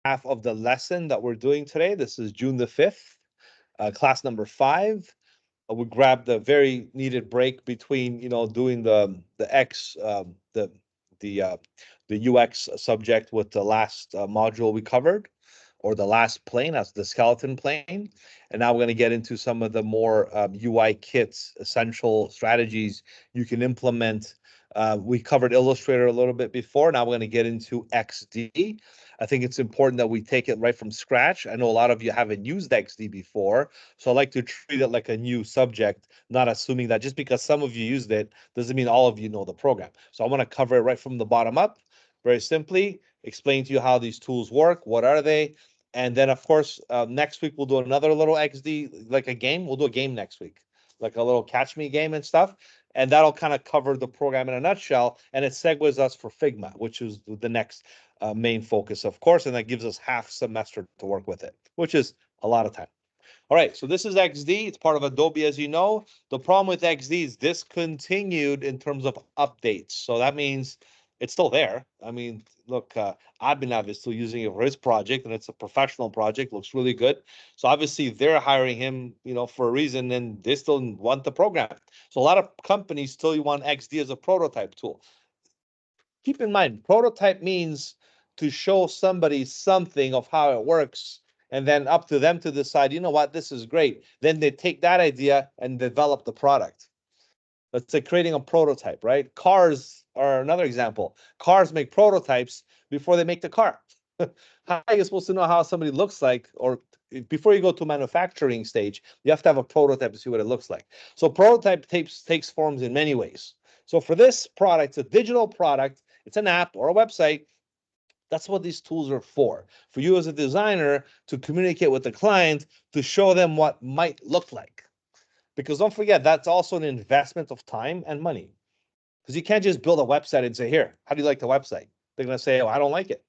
half of the lesson that we're doing today. This is June the 5th, class number 5. We grabbed the very needed break between, doing the X, the uh, the UX subject with the last module we covered, or the last plane, that's the skeleton plane. And now we're going to get into some of the more UI kits, essential strategies you can implement. We covered Illustrator a little bit before. Now we're going to get into XD. I think it's important that we take it right from scratch. I know a lot of you haven't used XD before, so I like to treat it like a new subject, not assuming that just because some of you used it doesn't mean all of you know the program. So I want to cover it right from the bottom up, very simply, explain to you how these tools work, what are they, and then of course next week we'll do another little XD, like a game. We'll do a game next week, like a little catch me game and stuff, and that'll kind of cover the program in a nutshell, and it segues us for Figma, which is the next main focus, of course, and that gives us half semester to work with it, which is a lot of time. All right, so this is XD. It's part of Adobe, as you know. The problem with XD is discontinued in terms of updates. So that means it's still there. I mean, look, Abhinav is still using it for his project, and it's a professional project. Looks really good. So obviously they're hiring him, for a reason, and they still want the program. So a lot of companies still want XD as a prototype tool. Keep in mind, prototype means to show somebody something of how it works, and then up to them to decide, you know what, this is great. Then they take that idea and develop the product. Let's say creating a prototype, right? Cars are another example. Cars make prototypes before they make the car. How are you supposed to know how somebody looks like, or before you go to manufacturing stage, you have to have a prototype to see what it looks like. So prototype takes forms in many ways. So for this product, it's a digital product, it's an app or a website. That's what these tools are for you as a designer to communicate with the client, to show them what might look like. Because don't forget, that's also an investment of time and money. Because you can't just build a website and say, here, how do you like the website? They're going to say, oh, I don't like it,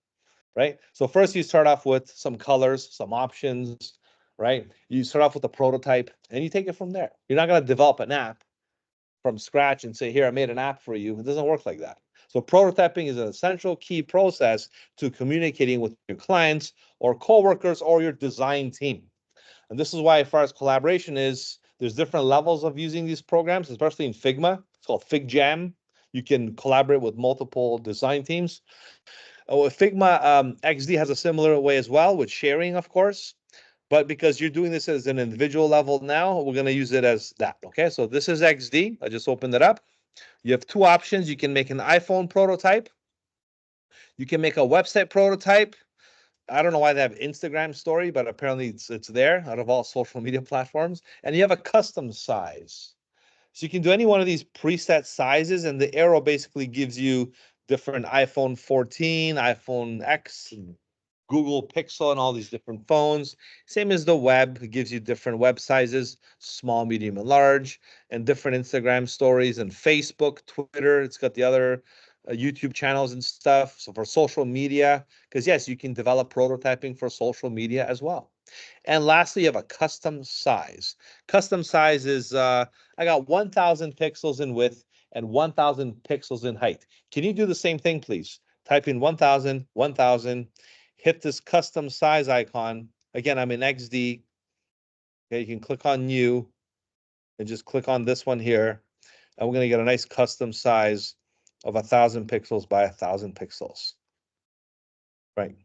right? So first you start off with some colors, some options, right? You start off with a prototype and you take it from there. You're not going to develop an app from scratch and say, here, I made an app for you. It doesn't work like that. So prototyping is an essential key process to communicating with your clients or coworkers or your design team. And this is why, as far as collaboration is, there's different levels of using these programs, especially in Figma. It's called FigJam. You can collaborate with multiple design teams. Figma XD has a similar way as well, with sharing, of course. But because you're doing this as an individual level now, we're going to use it as that. Okay, so this is XD. I just opened it up. You have two options. You can make an iPhone prototype. You can make a website prototype. I don't know why they have Instagram story, but apparently it's there out of all social media platforms. And you have a custom size. So you can do any one of these preset sizes, and the arrow basically gives you different iPhone 14, iPhone X, Google Pixel, and all these different phones. Same as the web, it gives you different web sizes, small, medium, and large, and different Instagram stories and Facebook, Twitter. It's got the other YouTube channels and stuff. So for social media, because yes, you can develop prototyping for social media as well. And lastly, you have a custom size. Custom size is, I got 1,000 pixels in width and 1,000 pixels in height. Can you do the same thing, please? Type in 1,000, 1,000, hit this custom size icon. Again, I'm in XD. Okay, you can click on new and just click on this one here. And we're going to get a nice custom size of 1,000 pixels by 1,000 pixels. Right.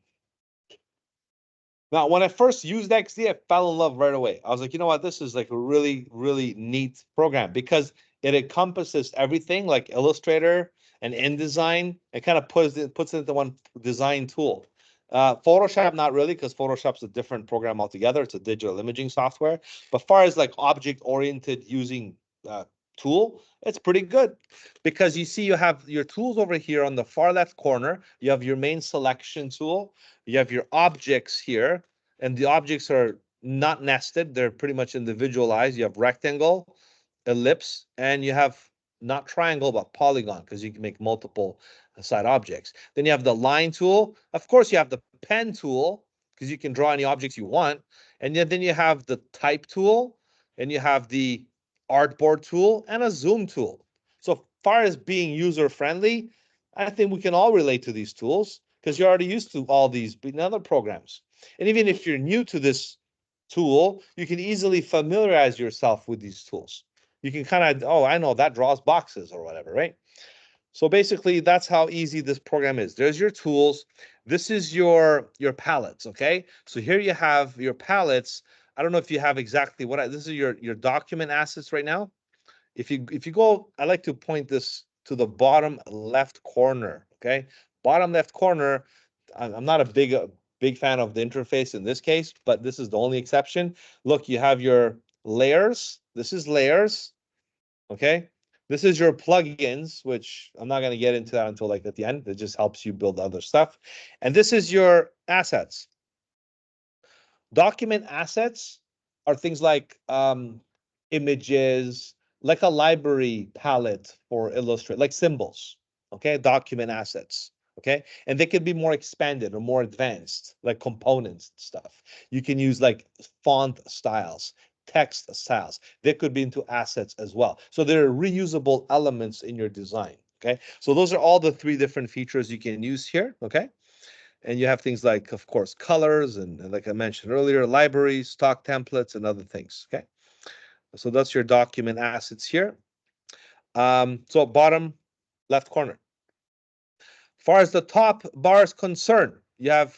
Now, when I first used XD, I fell in love right away. I was like, you know what? This is like a really, really neat program because it encompasses everything like Illustrator and InDesign. It kind of puts it into one design tool. Photoshop, not really, because Photoshop's a different program altogether. It's a digital imaging software. But far as like object-oriented using tool, it's pretty good because you see you have your tools over here on the far left corner. You have your main selection tool. You have your objects here, and the objects are not nested. They're pretty much individualized. You have rectangle, ellipse, and you have not triangle, but polygon, because you can make multiple side objects. Then you have the line tool. Of course, you have the pen tool, because you can draw any objects you want. And then you have the type tool, and you have the artboard tool, and a zoom tool. So far as being user-friendly, I think we can all relate to these tools because you're already used to all these other programs. And even if you're new to this tool, you can easily familiarize yourself with these tools. You can kind of, oh, I know that draws boxes or whatever, right? So basically, that's how easy this program is. There's your tools. This is your palettes, okay? So here you have your palettes. I don't know if you have exactly what this is your document assets right now. If you go, I like to point this to the bottom left corner, okay? Bottom left corner. I'm not a big fan of the interface in this case, but this is the only exception. Look, you have your layers. This is layers, okay? This is your plugins, which I'm not going to get into that until like at the end. It just helps you build other stuff. And this is your assets. Document assets are things like images, like a library palette for Illustrator, like symbols, okay? Document assets, okay? And they can be more expanded or more advanced, like components and stuff. You can use like font styles, text styles. They could be into assets as well. So there are reusable elements in your design, okay? So those are all the three different features you can use here, okay? And you have things like, of course, colors and like I mentioned earlier, libraries, stock templates, and other things. Okay. So that's your document assets here. So bottom left corner. As far as the top bar is concerned, you have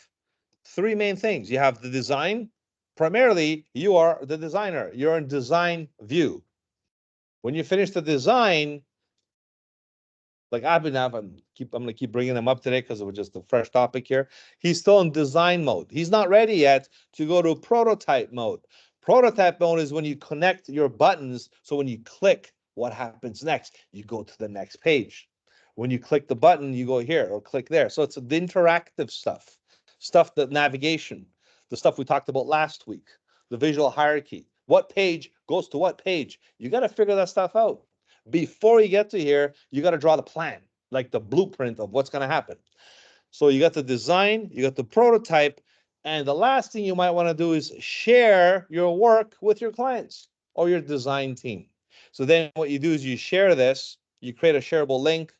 three main things. You have the design. Primarily, you are the designer. You're in design view. When you finish the design, like I'm gonna keep bringing them up today because it was just a fresh topic here. He's still in design mode. He's not ready yet to go to prototype mode. Prototype mode is when you connect your buttons. So when you click, what happens next? You go to the next page. When you click the button, you go here or click there. So it's the interactive stuff that navigation, the stuff we talked about last week, the visual hierarchy. What page goes to what page? You got to figure that stuff out. Before you get to here, you got to draw the plan, like the blueprint of what's going to happen. So you got the design, you got the prototype, and the last thing you might want to do is share your work with your clients or your design team. So then what you do is you share this, you create a shareable link,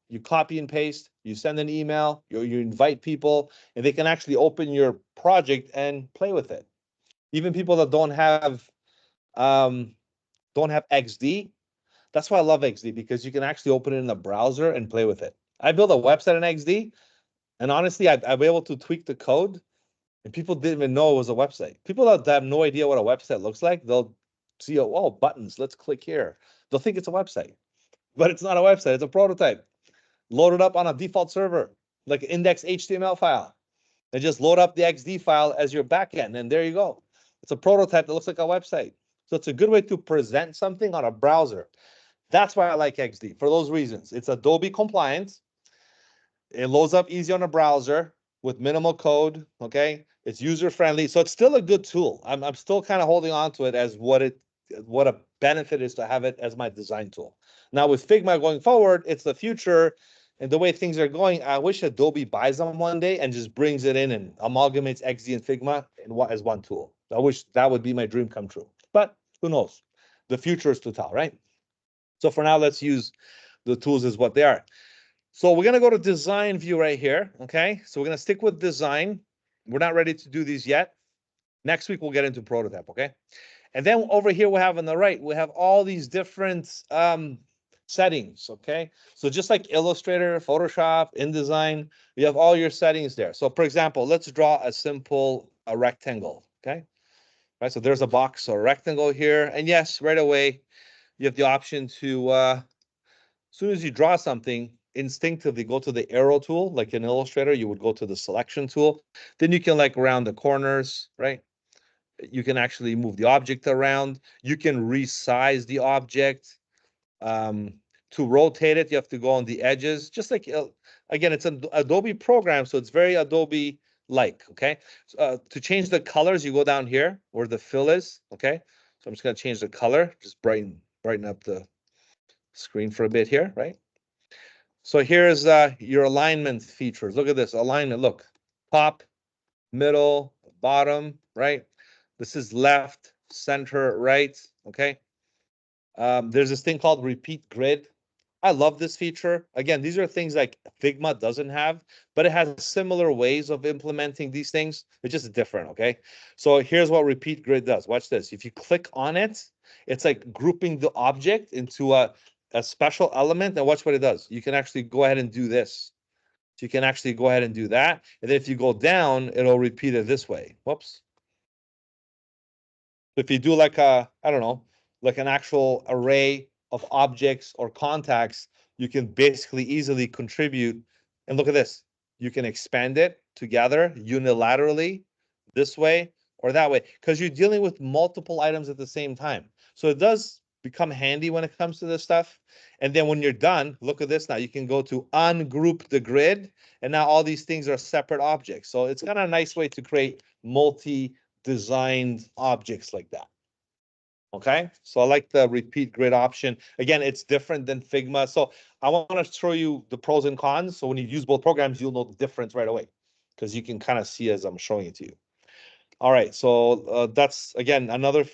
you copy and paste, you send an email, you invite people, and they can actually open your project and play with it. Even people that um, don't have XD, that's why I love XD, because you can actually open it in the browser and play with it. I built a website in XD, and honestly, I'm able to tweak the code, and people didn't even know it was a website. People that have no idea what a website looks like, they'll see, oh, buttons, let's click here. They'll think it's a website, but it's not a website, it's a prototype. Load it up on a default server, like an index HTML file, and just load up the XD file as your backend, and there you go. It's a prototype that looks like a website. So it's a good way to present something on a browser. That's why I like XD, for those reasons. It's Adobe compliant. It loads up easy on a browser with minimal code, okay? It's user-friendly, so it's still a good tool. I'm still kind of holding on to it as what a benefit is to have it as my design tool. Now with Figma going forward, it's the future, and the way things are going, I wish Adobe buys them one day and just brings it in and amalgamates XD and Figma as one tool. I wish that would be my dream come true, but who knows? The future is to tell, right? So for now, let's use the tools as what they are. So we're going to go to design view right here. Okay. So we're going to stick with design. We're not ready to do these yet. Next week, we'll get into prototype. Okay. And then over here, we have on the right, we have all these different settings. Okay. So just like Illustrator, Photoshop, InDesign, you have all your settings there. So for example, let's draw a simple rectangle. Okay. Right. So there's a box or rectangle here. And yes, right away, you have the option to, as soon as you draw something, instinctively go to the arrow tool. Like in Illustrator, you would go to the selection tool. Then you can like round the corners, right? You can actually move the object around. You can resize the object. Um, to rotate it, you have to go on the edges. Just like, again, it's an Adobe program, so it's very Adobe-like, okay? To change the colors, you go down here where the fill is, okay? So I'm just going to change the color, just brighten up the screen for a bit here, right? So here's your alignment features. Look at this alignment. Look, top, middle, bottom, right? This is left, center, right. Okay. There's this thing called repeat grid. I love this feature. Again, these are things like Figma doesn't have, but it has similar ways of implementing these things. It's just different, okay? So here's what Repeat Grid does. Watch this. If you click on it, it's like grouping the object into a special element, and watch what it does. You can actually go ahead and do this. So you can actually go ahead and do that. And then if you go down, it'll repeat it this way. Whoops. If you do like I don't know, like an actual array of objects or contacts, you can basically easily contribute. And look at this. You can expand it together unilaterally this way or that way because you're dealing with multiple items at the same time. So it does become handy when it comes to this stuff. And then when you're done, look at this now. You can go to ungroup the grid, and now all these things are separate objects. So it's kind of a nice way to create multi-designed objects like that. Okay, so I like the repeat grid option. Again, it's different than Figma. So I want to show you the pros and cons. So when you use both programs, you'll know the difference right away because you can kind of see as I'm showing it to you. All right, so that's again another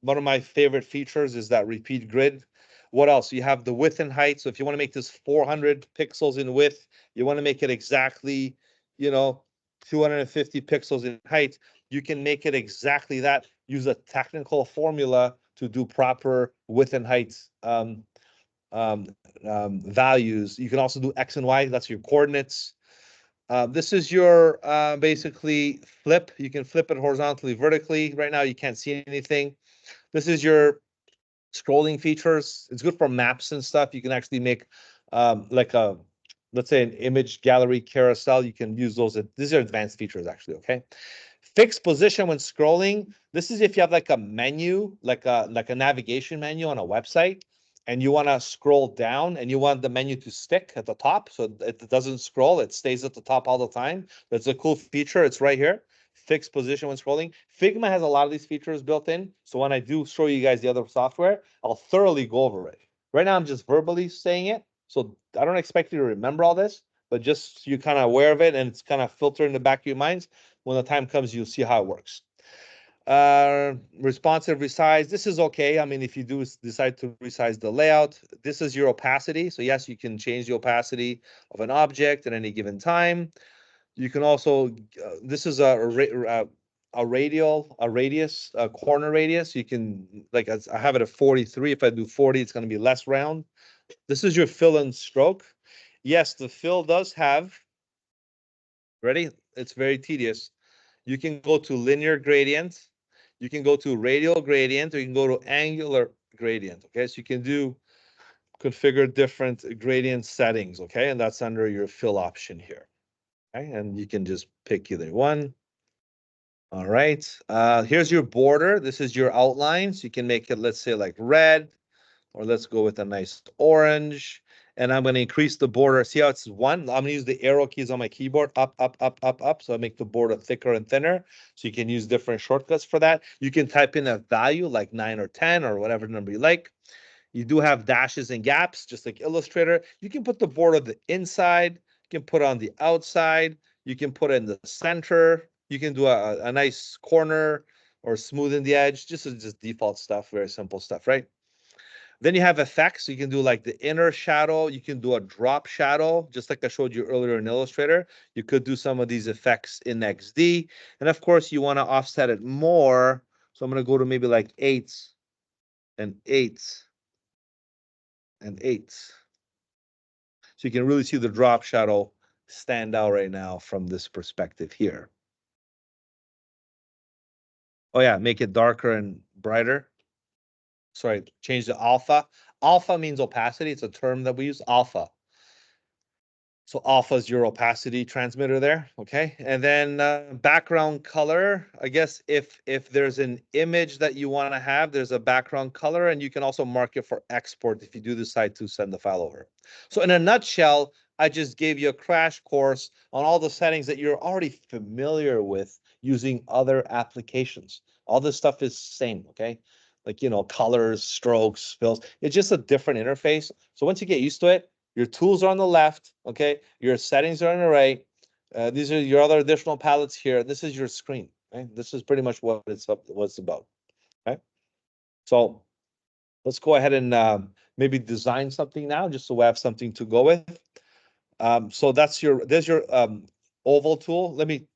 one of my favorite features is that repeat grid. What else? You have the width and height. So if you want to make this 400 pixels in width, you want to make it exactly, 250 pixels in height, you can make it exactly that. Use a technical formula to do proper width and height um, values. You can also do X and Y. That's your coordinates. This is your basically flip. You can flip it horizontally, vertically. Right now, you can't see anything. This is your scrolling features. It's good for maps and stuff. You can actually make like let's say an image gallery carousel. You can use those. These are advanced features actually, okay? Fixed position when scrolling. This is if you have like a menu, like a navigation menu on a website, and you want to scroll down and you want the menu to stick at the top so it doesn't scroll, it stays at the top all the time. That's a cool feature. It's right here. Fixed position when scrolling. Figma has a lot of these features built in. So when I do show you guys the other software, I'll thoroughly go over it. Right now, I'm just verbally saying it. So I don't expect you to remember all this, but just so you're kind of aware of it and it's kind of filtered in the back of your minds. When the time comes, you'll see how it works. Responsive resize. This is okay. I mean, if you do decide to resize the layout, this is your opacity. So yes, you can change the opacity of an object at any given time. You can also, this is a radius, a corner radius. You can, like, I have it at 43. If I do 40, it's going to be less round. This is your fill and stroke. Yes, the fill does have, ready? It's very tedious. You can go to linear gradient, you can go to radial gradient, or you can go to angular gradient. Okay, so you can do configure different gradient settings. Okay, and that's under your fill option here. Okay, and you can just pick either one. All right, here's your border. This is your outline. So you can make it, let's say, like red, or let's go with a nice orange. And I'm going to increase the border. See how it's one? I'm going to use the arrow keys on my keyboard, up, up, up, up, up. So I make the border thicker and thinner. So you can use different shortcuts for that. You can type in a value like 9 or 10 or whatever number you like. You do have dashes and gaps, just like Illustrator. You can put the border on the inside. You can put it on the outside. You can put it in the center. You can do a nice corner or smoothing the edge. Just default stuff, very simple stuff, right? Then you have effects. You can do like the inner shadow. You can do a drop shadow, just like I showed you earlier in Illustrator. You could do some of these effects in XD. And of course, you want to offset it more. So I'm going to go to maybe like 8s and 8s and 8s. So you can really see the drop shadow stand out right now from this perspective here. Oh yeah, make it darker and brighter. Sorry, change the alpha. Alpha means opacity. It's a term that we use, alpha. So alpha is your opacity transmitter there, okay? And then background color, I guess if there's an image that you want to have, there's a background color, and you can also mark it for export if you do decide to send the file over. So in a nutshell, I just gave you a crash course on all the settings that you're already familiar with using other applications. All this stuff is same, okay? Like, colors, strokes, fills. It's just a different interface. So once you get used to it, your tools are on the left, okay? Your settings are on the right. These are your other additional palettes here. This is your screen, okay? This is pretty much what it's about, okay? So Let's go ahead and maybe design something now, just so we have something to go with. So there's your oval tool. Let me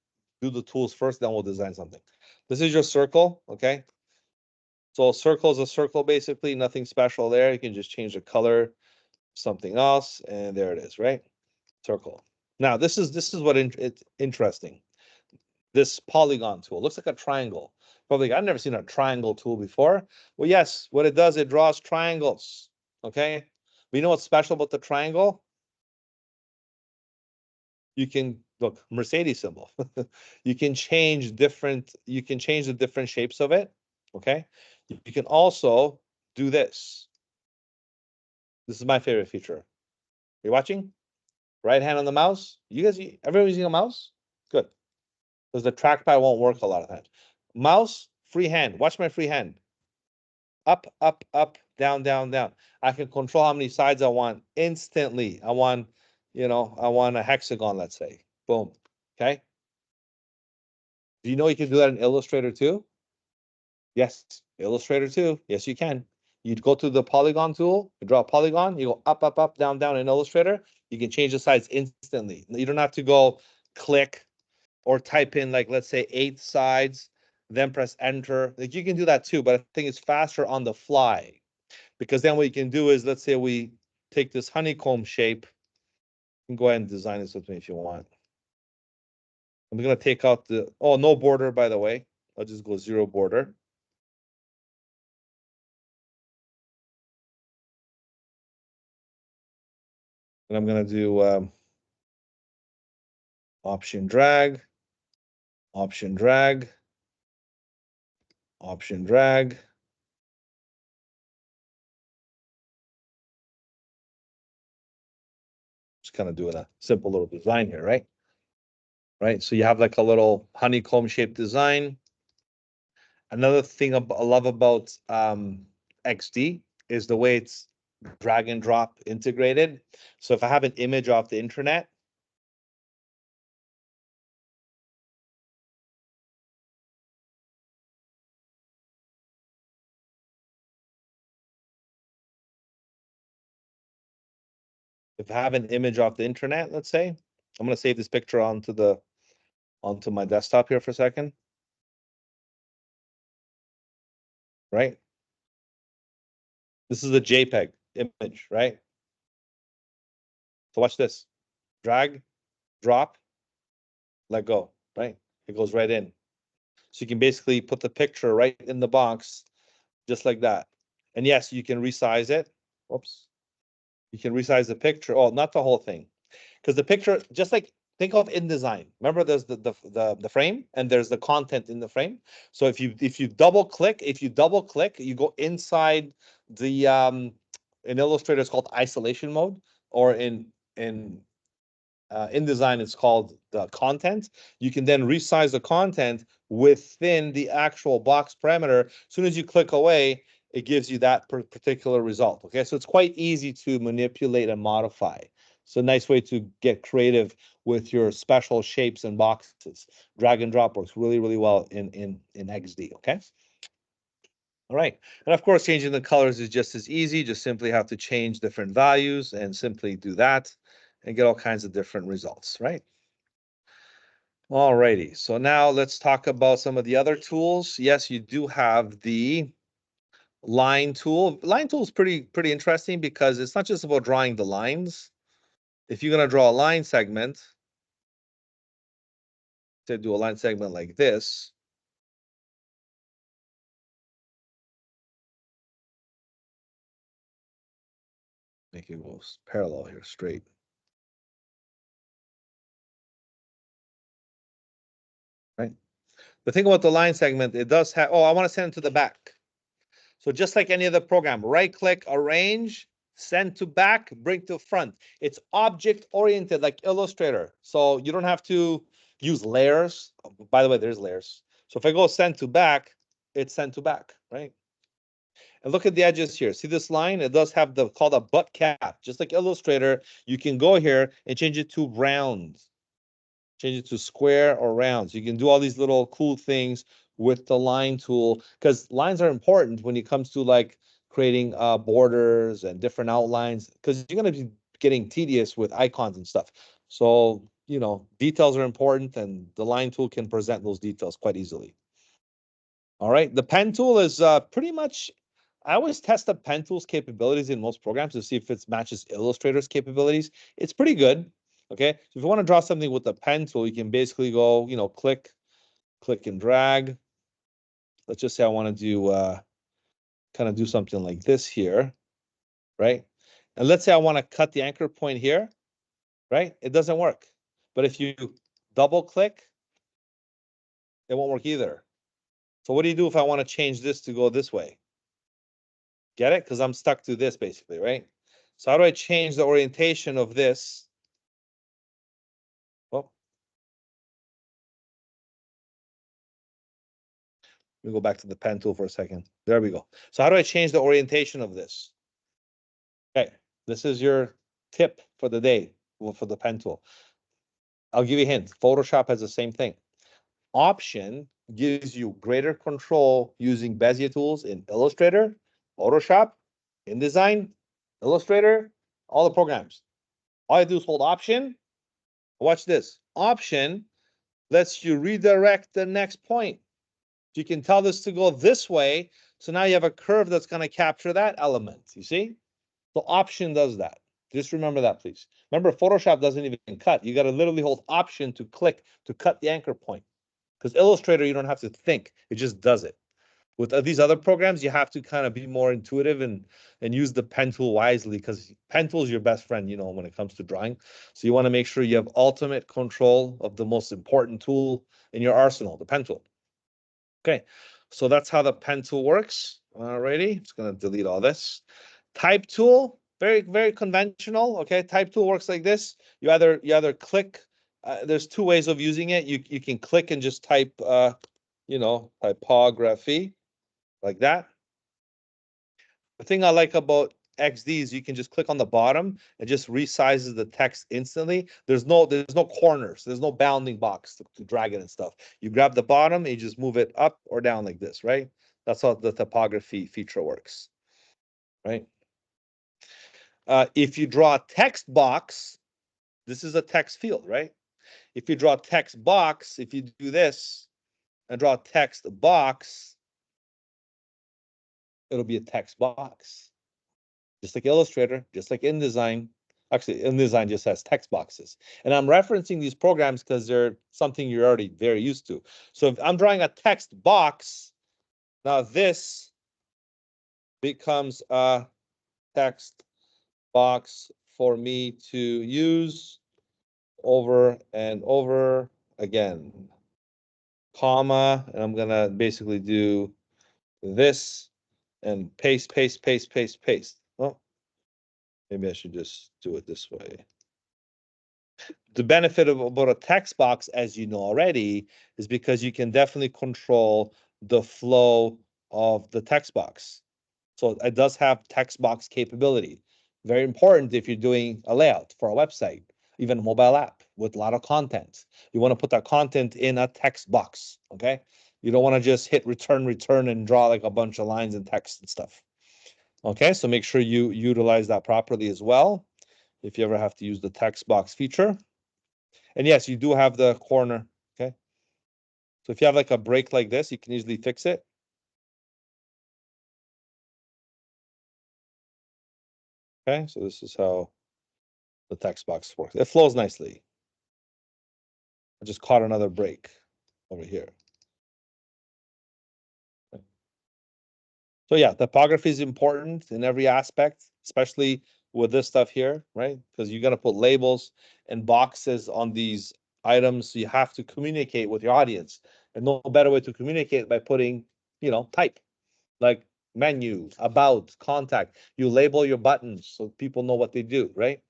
do the tools first, then we'll design something. This is your circle, okay? So a circle is a circle, basically, nothing special there. You can just change the color, something else, and there it is, right? Circle. Now this is what it's interesting. This polygon tool looks like a triangle. Probably I've never seen a triangle tool before. Well, yes, what it does, it draws triangles. Okay. But you know what's special about the triangle? You can look Mercedes symbol. You can change the different shapes of it. Okay. You can also do this. This is my favorite feature. You watching? Right hand on the mouse. Everyone using a mouse? Good. Because the trackpad won't work a lot of times. Mouse, free hand. Watch my free hand. Up, up, up, down, down, down. I can control how many sides I want instantly. I want a hexagon, let's say. Boom. Okay. Do you know you can do that in Illustrator too? Yes, Illustrator too. Yes, you can. You'd go to the polygon tool, you draw a polygon, you go up, up, up, down, down in Illustrator. You can change the size instantly. You don't have to go click or type in, like, let's say 8 sides, then press enter. Like, you can do that too, but I think it's faster on the fly, because then what you can do is, let's say we take this honeycomb shape. You can go ahead and design this with me if you want. I'm going to take out no border, by the way. I'll just go 0 border. And I'm going to do option drag, option drag, option drag. Just kind of doing a simple little design here, right? Right. So you have like a little honeycomb shaped design. Another thing I love about XD is the way it's drag and drop integrated. So if I have an image off the internet, let's say, I'm going to save this picture onto my desktop here for a second, right? This is a JPEG image, right? So watch this. Drag, drop, let go, right? It goes right in. So you can basically put the picture right in the box, just like that. And yes, you can resize it. Oops. You can resize the picture. Oh, not the whole thing. Because the picture, just like, think of InDesign. Remember, there's the frame and there's the content in the frame. So if you double click, you go inside the in Illustrator, it's called isolation mode, or in InDesign, it's called the content. You can then resize the content within the actual box parameter. As soon as you click away, it gives you that particular result. Okay, so it's quite easy to manipulate and modify. It's a nice way to get creative with your special shapes and boxes. Drag and drop works really, really well in XD. Okay. All right. And of course, changing the colors is just as easy. Just simply have to change different values and simply do that and get all kinds of different results, right? All righty. So now let's talk about some of the other tools. Yes, you do have the line tool. Line tool is pretty interesting because it's not just about drawing the lines. If you're going to draw a line segment, to do a line segment like this, make it go parallel here, straight. Right. The thing about the line segment, it does have, I want to send it to the back. So just like any other program, right click, arrange, send to back, bring to front. It's object oriented like Illustrator. So you don't have to use layers. By the way, there's layers. So if I go send to back, it's sent to back, right? And look at the edges here. See this line? It does have called a butt cap. Just like Illustrator, you can go here and change it to round. Change it to square or round. So you can do all these little cool things with the line tool, because lines are important when it comes to like creating borders and different outlines, because you're going to be getting tedious with icons and stuff. So, you know, details are important, and the line tool can present those details quite easily. All right, the pen tool is pretty much, I always test the pen tool's capabilities in most programs to see if it matches Illustrator's capabilities. It's pretty good. Okay, so if you want to draw something with the pen tool, you can basically go, you know, click and drag. Let's just say I want to do kind of do something like this here, right? And let's say I want to cut the anchor point here, right? It doesn't work. But if you double click, it won't work either. So what do you do if I want to change this to go this way? Get it? Because I'm stuck to this basically, right? So how do I change the orientation of this? Well, let me go back to the pen tool for a second. There we go. So how do I change the orientation of this? Okay, this is your tip for the day for the pen tool. I'll give you a hint. Photoshop has the same thing. Option gives you greater control using Bezier tools in Illustrator, Photoshop, InDesign, Illustrator, all the programs. All I do is hold Option. Watch this. Option lets you redirect the next point. You can tell this to go this way. So now you have a curve that's going to capture that element. You see? So Option does that. Just remember that, please. Remember, Photoshop doesn't even cut. You got to literally hold Option to click to cut the anchor point. Because Illustrator, you don't have to think. It just does it. With these other programs, you have to kind of be more intuitive and use the pen tool wisely, because pen tool is your best friend, you know, when it comes to drawing. So you want to make sure you have ultimate control of the most important tool in your arsenal, the pen tool. Okay, so that's how the pen tool works. Alrighty, just gonna delete all this. Type tool, very, very conventional. Okay, type tool works like this. You either click. There's two ways of using it. You can click and just type, you know, typography like that. The thing I like about XD is you can just click on the bottom and just resizes the text instantly. There's no corners. There's no bounding box to drag it and stuff. You grab the bottom and you just move it up or down like this, right? That's how the typography feature works, right? If you draw a text box, this is a text field, right? If you draw a text box, if you do this and draw a text box, it'll be a text box. Just like Illustrator, just like InDesign. Actually, InDesign just has text boxes. And I'm referencing these programs because they're something you're already very used to. So if I'm drawing a text box, now this becomes a text box for me to use over and over again, comma, and I'm gonna basically do this and paste, paste, paste, paste, paste. Oh, maybe I should just do it this way. The benefit of about a text box, as you know already, is because you can definitely control the flow of the text box. So it does have text box capability. Very important if you're doing a layout for a website, even a mobile app with a lot of content. You want to put that content in a text box, okay? You don't want to just hit return, and draw like a bunch of lines and text and stuff. Okay, so make sure you utilize that properly as well if you ever have to use the text box feature. And yes, you do have the corner, okay? So if you have like a break like this, you can easily fix it. Okay, so this is how the text box works. It flows nicely. I just caught another break over here. So yeah, typography is important in every aspect, especially with this stuff here, right? Because you're gonna put labels and boxes on these items. So you have to communicate with your audience. And no better way to communicate by putting, you know, type. Like menu, about, contact. You label your buttons so people know what they do, right?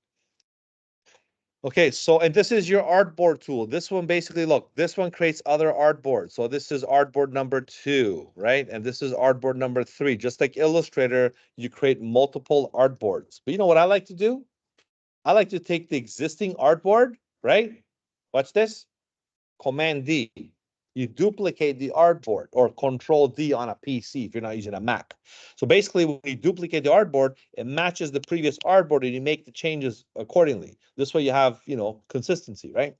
Okay, so and this is your artboard tool. This one basically, look, this one creates other artboards. So this is artboard number 2, right? And this is artboard number 3. Just like Illustrator, you create multiple artboards. But you know what I like to do? I like to take the existing artboard, right? Watch this. Command D. you duplicate the artboard, or Control D on a PC if you're not using a Mac. So basically, when you duplicate the artboard, it matches the previous artboard and you make the changes accordingly. This way you have, consistency, right?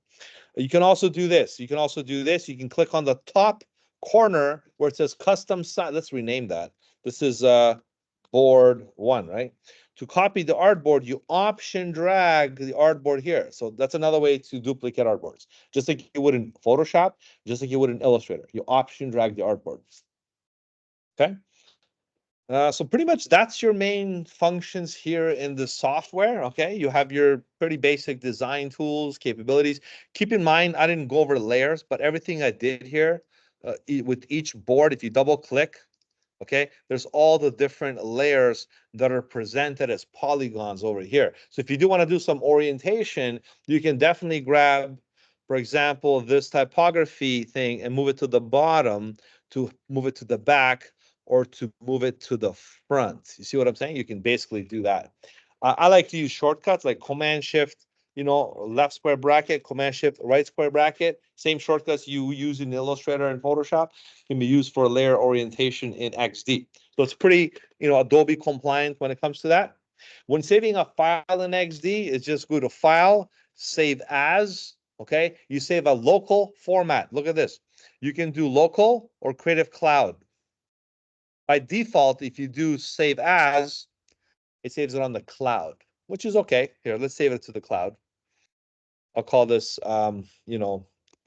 You can also do this. You can also do this. You can click on the top corner where it says custom size. Let's rename that. This is board 1, right? To copy the artboard, you option drag the artboard here. So that's another way to duplicate artboards. Just like you would in Photoshop, just like you would in Illustrator. You option drag the artboard. Okay? So pretty much that's your main functions here in the software, okay? You have your pretty basic design tools, capabilities. Keep in mind, I didn't go over layers, but everything I did here with each board, if you double click, okay, there's all the different layers that are presented as polygons over here. So if you do want to do some orientation, you can definitely grab, for example, this typography thing and move it to the bottom, to move it to the back, or to move it to the front. You see what I'm saying? You can basically do that. I like to use shortcuts like Command Shift, left square bracket, Command Shift, right square bracket. Same shortcuts you use in Illustrator and Photoshop can be used for layer orientation in XD. So it's pretty, Adobe compliant when it comes to that. When saving a file in XD, it's just go to File, Save As, okay? You save a local format. Look at this. You can do local or Creative Cloud. By default, if you do Save As, it saves it on the cloud, which is okay. Here, let's save it to the cloud. I'll call this,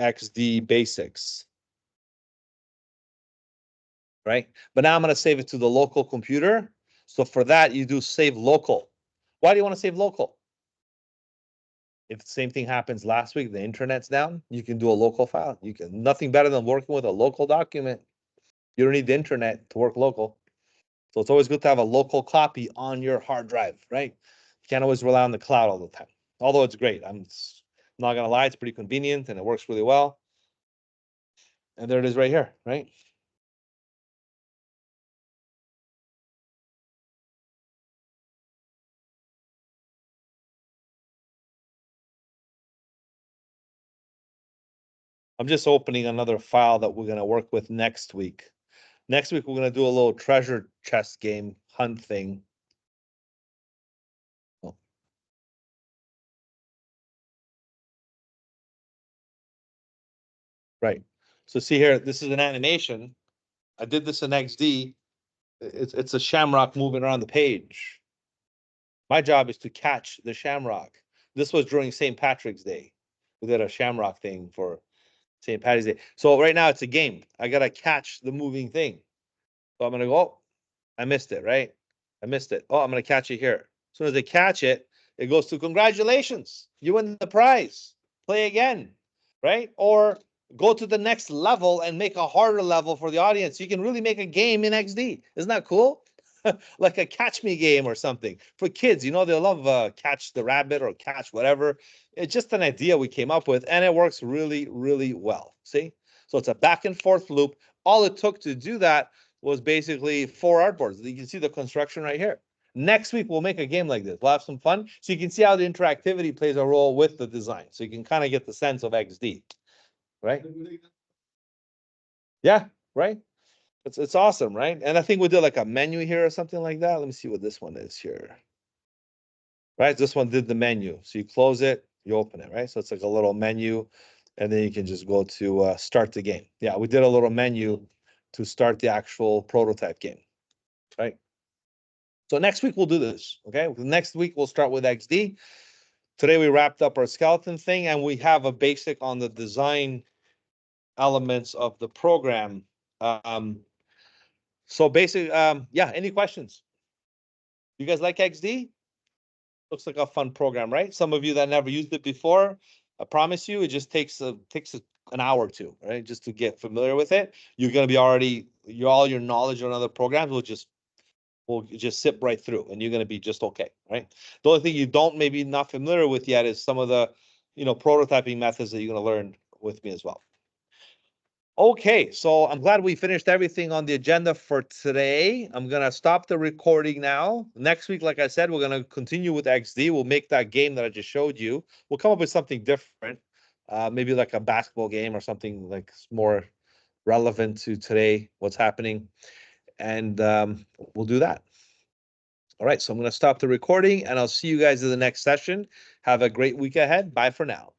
XD Basics. Right? But now I'm going to save it to the local computer. So for that, you do save local. Why do you want to save local? If the same thing happens last week, the internet's down, you can do a local file. You can, nothing better than working with a local document. You don't need the internet to work local. So it's always good to have a local copy on your hard drive, right? You can't always rely on the cloud all the time. Although it's great. I'm not going to lie, it's pretty convenient and it works really well. And there it is right here, right? I'm just opening another file that we're going to work with next week. Next week, we're going to do a little treasure chest game hunt thing. Oh. Right. So see here, this is an animation. I did this in XD. It's a shamrock moving around the page. My job is to catch the shamrock. This was during St. Patrick's Day. We did a shamrock thing for St. Patty's Day. So right now it's a game. I got to catch the moving thing. So I'm going to go, oh, I missed it, right? I missed it. Oh, I'm going to catch it here. As soon as I catch it, it goes to congratulations. You win the prize. Play again, right? Or go to the next level and make a harder level for the audience. You can really make a game in XD. Isn't that cool? Like a catch me game or something for kids. They love catch the rabbit or catch whatever. It's just an idea we came up with, and it works really, really well. See? So it's a back and forth loop. All it took to do that was basically 4 artboards. You can see the construction right here. Next week, we'll make a game like this. We'll have some fun. So you can see how the interactivity plays a role with the design. So you can kind of get the sense of XD, right? Yeah, right? It's awesome, right? And I think we did like a menu here or something like that. Let me see what this one is here. Right? This one did the menu. So you close it, you open it, right? So it's like a little menu, and then you can just go to start the game. Yeah, we did a little menu to start the actual prototype game, right? So next week we'll do this, okay? Next week we'll start with XD. Today we wrapped up our skeleton thing, and we have a basic on the design elements of the program. So basic, yeah, any questions? You guys like XD? Looks like a fun program, right? Some of you that never used it before, I promise you, it just takes an hour or two, right? Just to get familiar with it. You're gonna be all your knowledge on other programs will just sip right through, and you're gonna be just okay, right? The only thing you don't maybe not familiar with yet is some of the, prototyping methods that you're gonna learn with me as well. Okay, so I'm glad we finished everything on the agenda for today. I'm gonna stop the recording now. Next week, like I said, we're gonna continue with XD. We'll make that game that I just showed you. We'll come up with something different, maybe like a basketball game or something like more relevant to today, what's happening, and we'll do that. All right, so I'm going to stop the recording, and I'll see you guys in the next session. Have a great week ahead. Bye for now.